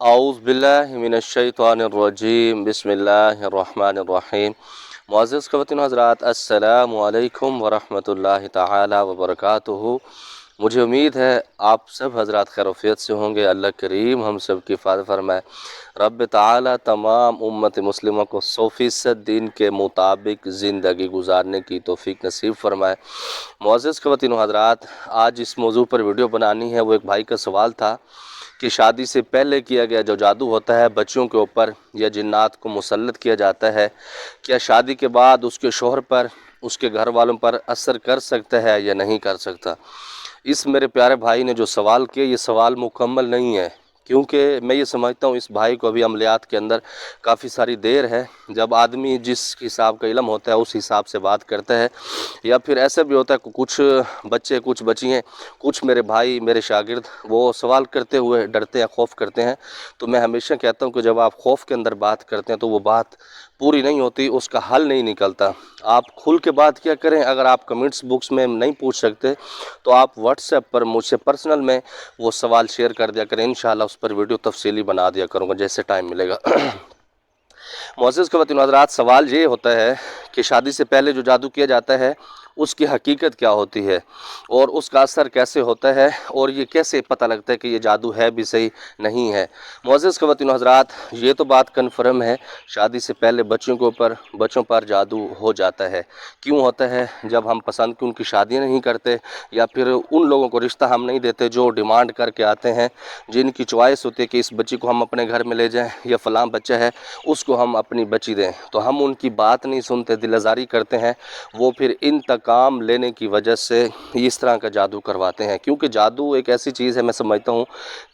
औज़ु बिल्लाहि मिनश्शैतानिर्रजीम बिस्मिल्लाहिर्रहमानिर्रहीम। मुअज़्ज़ज़ ख़वातीन हज़रात, अस्सलामु अलैकुम वरहमतुल्लाहि तआला वबरकातुहू। मुझे उम्मीद है आप सब हज़रात खैर-ओ-आफ़ियत से होंगे। अल्लाह करीम हम सब की हिफ़ाज़त फ़रमाए। रब ताला तमाम उम्मत मुस्लिमा को 100% दीन के मुताबिक ज़िंदगी गुजारने की तौफ़ीक नसीब फ़रमाए। मुअज़्ज़ज़ ख़वातीन हज़रात, आज इस मौजू पर वीडियो बनानी है। वो एक भाई का सवाल था कि शादी से पहले किया गया जो जादू होता है बच्चों के ऊपर या जिन्नात को मुसल्लत किया जाता है, क्या शादी के बाद उसके शौहर पर, उसके घर वालों पर असर कर सकता है या नहीं कर सकता। इस मेरे प्यारे भाई ने जो सवाल किया, ये सवाल मुकम्मल नहीं है, क्योंकि मैं ये समझता हूँ इस भाई को अभी अमलियात के अंदर काफ़ी सारी देर है। जब आदमी जिस हिसाब का इल्म होता है उस हिसाब से बात करता है, या फिर ऐसा भी होता है कुछ बच्चे, कुछ बच्चियाँ, कुछ मेरे भाई, मेरे शागिर्द वो सवाल करते हुए डरते हैं, खौफ करते हैं। तो मैं हमेशा कहता हूँ कि जब आप खौफ के अंदर बात करते हैं तो वो बात पूरी नहीं होती, उसका हल नहीं निकलता। आप खुल के बात क्या करें। अगर आप कमेंट्स बुक्स में नहीं पूछ सकते तो आप व्हाट्सएप पर मुझसे पर्सनल में वो सवाल शेयर कर दिया करें। इंशाल्लाह उस पर वीडियो तफसीली बना दिया करूँगा जैसे टाइम मिलेगा। मुअज़्ज़ज़ ख़वातीन हज़रात, सवाल ये होता है कि शादी से पहले जो जादू किया जाता है उसकी हकीकत क्या होती है और उसका असर कैसे होता है, और ये कैसे पता लगता है कि ये जादू है भी सही नहीं है। मुअज़्ज़ज़ ख़वातीन हज़रात, ये तो बात कन्फर्म है, शादी से पहले बच्चों पर जादू हो जाता है। क्यों होता है? जब हम पसंद की उनकी शादियाँ नहीं करते, या फिर उन लोगों को रिश्ता हम नहीं देते जो डिमांड करके आते हैं, जिनकी चॉइस होती है कि इस बच्ची को हम अपने घर में ले जाएं या फ़लाँ बच्चा है उसको हम अपनी बच्ची दें, तो हम उनकी बात नहीं सुनते, दिलआज़ारी करते हैं। वो फिर इंतकाम लेने की वजह से इस तरह का जादू करवाते हैं। क्योंकि जादू एक ऐसी चीज़ है, मैं समझता हूँ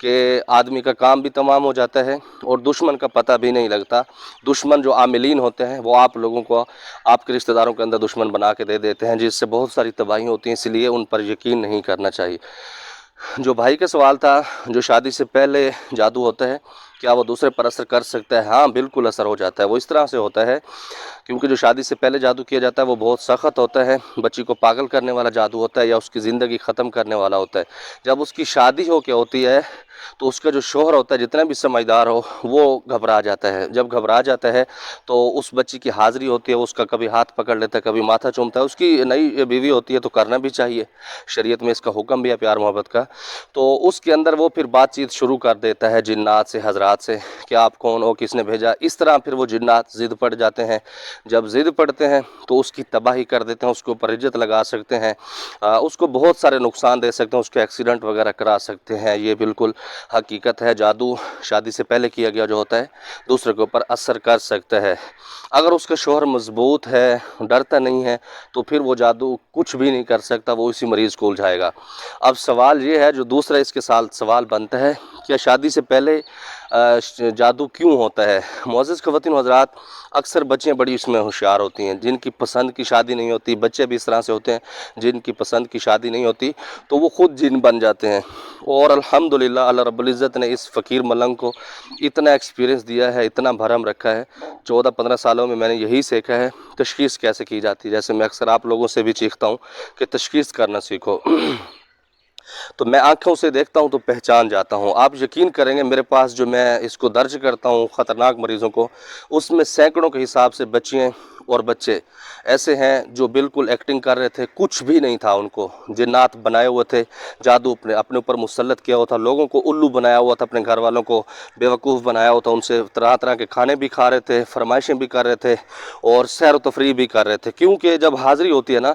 कि आदमी का काम भी तमाम हो जाता है और दुश्मन का पता भी नहीं लगता। दुश्मन जो आमिलीन होते हैं वो आप लोगों को, आपके रिश्तेदारों के अंदर दुश्मन बना के दे देते हैं, जिससे बहुत सारी तबाही होती है। इसलिए उन पर यकीन नहीं करना चाहिए। जो भाई का सवाल था, जो शादी से पहले जादू होता है, क्या वो दूसरे पर असर कर सकता है? हाँ, बिल्कुल असर हो जाता है। वो इस तरह से होता है क्योंकि जो शादी से पहले जादू किया जाता है वो बहुत सख्त होता है, बच्ची को पागल करने वाला जादू होता है या उसकी ज़िंदगी ख़त्म करने वाला होता है। जब उसकी शादी हो के होती है तो उसका जो शौहर होता है, जितना भी समझदार हो, वो घबरा जाता है। जब घबरा जाता है तो उस बच्ची की हाज़िरी होती है, उसका कभी हाथ पकड़ लेता है, कभी माथा चूमता है। उसकी नई बीवी होती है तो करना भी चाहिए, शरीयत में इसका हुक्म भी है प्यार मोहब्बत का। तो उसके अंदर वो फिर बातचीत शुरू कर देता है जिन्नात से, हज़रात से, कि आप कौन हो, किसने भेजा। इस तरह फिर वो जिन्नात ज़िद पड़ जाते हैं। जब ज़िद पड़ते हैं तो उसकी तबाही कर देते हैं, उसके ऊपर इज्जत लगा सकते हैं, उसको बहुत सारे नुकसान दे सकते हैं, उसके एक्सीडेंट वगैरह करा सकते हैं। ये बिल्कुल हकीकत है। जादू शादी से पहले किया गया जो होता है दूसरे के ऊपर असर कर सकता है। अगर उसका शौहर मजबूत है, डरता नहीं है, तो फिर वो जादू कुछ भी नहीं कर सकता, वो इसी मरीज़ को उलझाएगा। अब सवाल ये है, जो दूसरा इसके साथ सवाल बनता है, क्या शादी से पहले जादू क्यों होता है। मुअज़्ज़ज़ ख़वातीन हज़रात, अक्सर बच्चियाँ बड़ी इसमें होशियार होती हैं, जिनकी पसंद की शादी नहीं होती। बच्चे भी इस तरह से होते हैं जिनकी पसंद की शादी नहीं होती, तो वो ख़ुद जिन बन जाते हैं। और अल्हम्दुलिल्लाह अल्लाह रब्बुल इज़्ज़त ने इस फ़कीर मलंग को इतना एक्सपीरियंस दिया है, इतना भरम रखा है। 14-15 सालों में मैंने यही सीखा है तशख़ीस कैसे की जाती है। जैसे मैं अक्सर आप लोगों से भी सीखता हूँ कि तशख़ीस करना सीखो। तो मैं आँखों से देखता हूँ तो पहचान जाता हूँ। आप यकीन करेंगे, मेरे पास जो मैं इसको दर्ज करता हूँ ख़तरनाक मरीज़ों को, उसमें सैकड़ों के हिसाब से बच्चियाँ और बच्चे ऐसे हैं जो बिल्कुल एक्टिंग कर रहे थे, कुछ भी नहीं था उनको, जिन्नात बनाए हुए थे, जादू अपने अपने ऊपर मुसल्लत किया हुआ था, लोगों को उल्लू बनाया हुआ था, अपने घर वालों को बेवकूफ़ बनाया हुआ था, उनसे तरह तरह के खाने भी खा रहे थे, फरमाइशें भी कर रहे थे और सैर व तफरीह भी कर रहे थे। क्योंकि जब हाज़िरी होती है ना,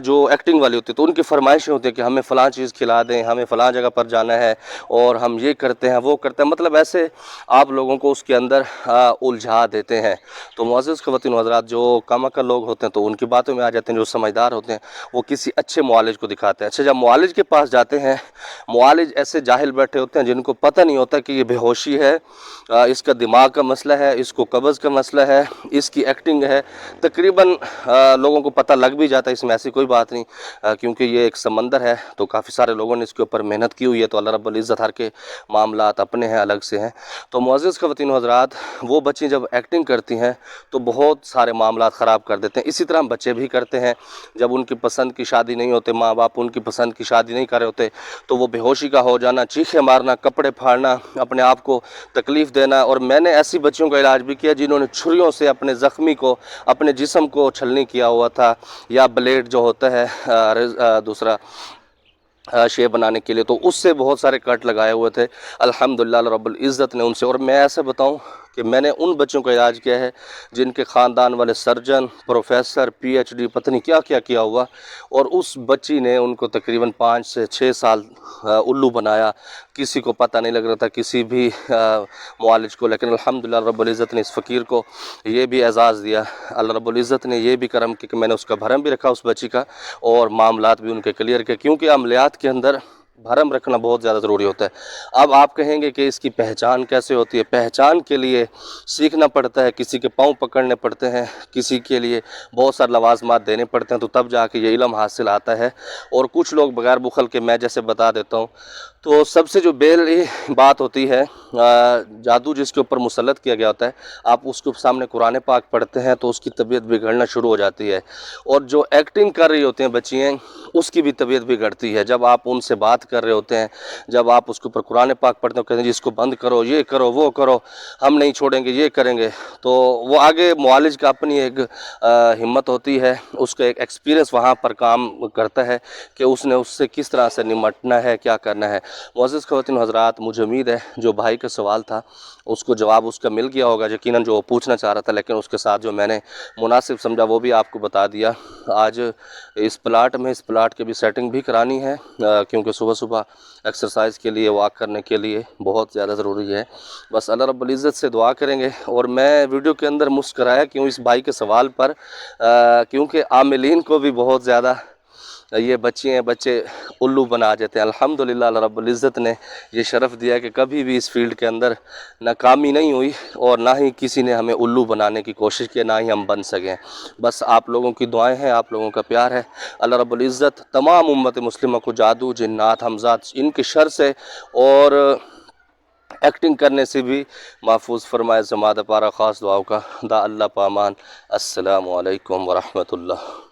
जो एक्टिंग वाली होती है, तो उनकी फरमाइशें होती है कि हमें फ़लाँ चीज़ खिला दें, हमें फ़लाँ जगह पर जाना है और हम ये करते हैं, वो करते हैं। मतलब ऐसे आप लोगों को उसके अंदर उलझा देते हैं। तो मुअज़्ज़ज़ ख़वातीन हज़रात, जो कम-अक़ल लोग होते हैं तो उनकी बातों में आ जाते हैं, जो समझदार होते हैं वो किसी अच्छे मुआलिज को दिखाते हैं। अच्छा, जब मुआलिज के पास जाते हैं, मुआलिज ऐसे जाहिल बैठे होते हैं जिनको पता नहीं होता कि ये बेहोशी है, इसका दिमाग का मसला है, इसको कब्ज़ का मसला है, इसकी एक्टिंग है। तकरीबन लोगों को पता लग भी जाता है इसमें ऐसी कोई बात नहीं, क्योंकि ये एक समंदर है, तो काफ़ी सारे लोगों ने इसके ऊपर मेहनत की हुई है, तो अल्लाह रब्बुल इज़्ज़त हर के मामलात अपने हैं, अलग से हैं। तो मुअज़्ज़िज़ ख़वातीन व हज़रात, वो बच्ची जब एक्टिंग करती हैं तो बहुत सारे मामलात ख़राब कर देते हैं। इसी तरह बच्चे भी करते हैं, जब उनकी पसंद की शादी नहीं होते, माँ बाप उनकी पसंद की शादी नहीं कर रहे होते, तो वो बेहोशी का हो जाना, चीखें मारना, कपड़े फाड़ना, अपने आप को तकलीफ़ देना। और मैंने ऐसी बच्चियों का इलाज भी किया जिन्होंने छुरियों से अपने ज़ख्मी को, अपने जिस्म को छलनी किया हुआ था, या ब्लेड जो होता है दूसरा शेप बनाने के लिए, तो उससे बहुत सारे कट लगाए हुए थे। अल्हम्दुलिल्लाह रब्बुल इज़्ज़त ने उनसे, और मैं ऐसे बताऊं कि मैंने उन बच्चों का इलाज किया है जिनके ख़ानदान वाले सर्जन, प्रोफेसर, पीएचडी, पता नहीं क्या क्या किया हुआ, और उस बच्ची ने उनको तकरीबन 5 से 6 साल उल्लू बनाया। किसी को पता नहीं लग रहा था, किसी भी मुआलिज को, लेकिन अल्हम्दुलिल्लाह रब्बुल इज़्ज़त ने इस फ़कीर को ये भी एज़ाज़ दिया। अल्लाह रब्बुल इज़्ज़त ने ये भी करम कि मैंने उसका भरम भी रखा उस बच्ची का, और मामलात भी उनके क्लियर किए, क्योंकि अमलियात के अंदर भरम रखना बहुत ज़्यादा ज़रूरी होता है। अब आप कहेंगे कि इसकी पहचान कैसे होती है? पहचान के लिए सीखना पड़ता है, किसी के पाँव पकड़ने पड़ते हैं, किसी के लिए बहुत सारे लवाज़मात देने पड़ते हैं, तो तब जाके ये इल्म हासिल आता है। और कुछ लोग बगैर बुखल के, मैं जैसे बता देता हूँ, तो सबसे जो बेली बात होती है, जादू जिसके ऊपर मुसल्लत किया गया होता है, आप उसके सामने कुरान पाक पढ़ते हैं तो उसकी तबीयत बिगड़ना शुरू हो जाती है। और जो एक्टिंग कर रही होती हैं बच्चियाँ, उसकी भी तबीयत बिगड़ती है। जब आप उनसे बात कर रहे होते हैं, जब आप उसके ऊपर कुरान पाक पढ़ते हो, कहते हैं जी इसको बंद करो, ये करो, वो करो, हम नहीं छोड़ेंगे, ये करेंगे, तो वो आगे मुआलिज का अपनी एक हिम्मत होती है, उसका एक एक्सपीरियंस वहाँ पर काम करता है कि उसने उससे किस तरह से निमटना है, क्या करना है। मुअज़्ज़िज़ ख़वातीन हज़रात, मुझे उम्मीद है जो भाई का सवाल था उसको जवाब उसका मिल गया होगा, यकीनन जो वो पूछना चाह रहा था, लेकिन उसके साथ जो मैंने मुनासिब समझा वो भी आपको बता दिया। आज इस प्लाट में, इस प्लाट की भी सेटिंग भी करानी है, क्योंकि सुबह सुबह एक्सरसाइज के लिए, वॉक करने के लिए बहुत ज़्यादा ज़रूरी है। बस अल्लाह रब्बुल इज़्ज़त से दुआ करेंगे। और मैं वीडियो के अंदर मुस्कराया क्यों इस भाई के सवाल पर, क्योंकि आमिलीन को भी बहुत ज़्यादा ये बच्चे उल्लू बना देते हैं। अल्हम्दुलिल्लाह अल्लाह रब्बुल इज़्ज़त ने ये शरफ़ दिया कि कभी भी इस फील्ड के अंदर नाकामी नहीं हुई, और ना ही किसी ने हमें उल्लू बनाने की कोशिश की, ना ही हम बन सकें। बस आप लोगों की दुआएं हैं, आप लोगों का प्यार है। अल्लाह रब्बुल इज़्ज़त तमाम उम्मत मुस्लिमा को जादू, जिन्नात, हमज़ात, इनके शर से और एक्टिंग करने से भी महफूज फरमाए। ज़मादा पारा ख़ास दुआओं का दा अल्लाह पामान। अस्सलामु अलैकुम व रहमतुल्लाह।